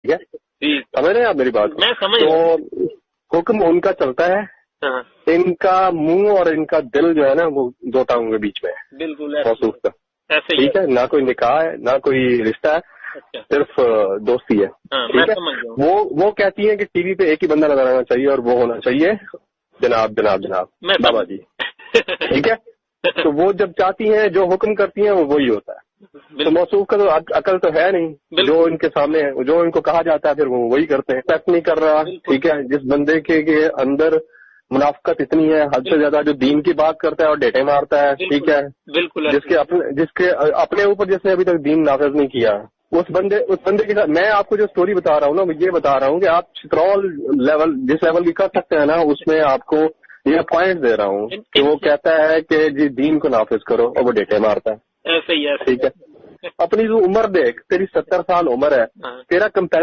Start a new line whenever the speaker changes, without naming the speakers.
ठीक है समझ रहे हैं आप मेरी बात?
मैं समझ
तो हुक्म उनका चलता है, इनका मुंह और इनका दिल जो है ना वो दो टांगों के बीच में है।
बिल्कुल
मौसूफ का
ऐसे
ठीक है, ना कोई निकाह है ना कोई रिश्ता है, सिर्फ दोस्ती है। ठीक है, वो कहती है कि टीवी पे एक ही बंदा नजर आना चाहिए और वो होना चाहिए जनाब जनाब जनाब बाबा जी। ठीक है, तो वो जब चाहती हैं जो हुक्म करती हैं वो वही होता है। तो मौसूफ का तो अकल तो है नहीं, जो इनके सामने है जो इनको कहा जाता है फिर वो वही करते हैं। एक्सेप्ट नहीं कर रहा। ठीक है, जिस बंदे के अंदर मुनाफकत इतनी है हद से ज्यादा, जो दीन की बात करता है और डेटे मारता है। ठीक है,
बिल्कुल
जिसके अपने ऊपर जिसने अभी तक दीन नाफिज नहीं किया, उस बंदे के साथ मैं आपको जो स्टोरी बता रहा हूँ ना, मैं ये बता रहा हूँ कि आप चित्रौल लेवल जिस लेवल की कर सकते हैं ना, उसमें आपको ये पॉइंट दे रहा हूँ कि वो कहता है कि जी दीन को नाफिज करो और वो डेटे मारता है।
ऐसे ही
ठीक है, अपनी जो उम्र देख, तेरी 70 साल उम्र है, तेरा कंपेरिजन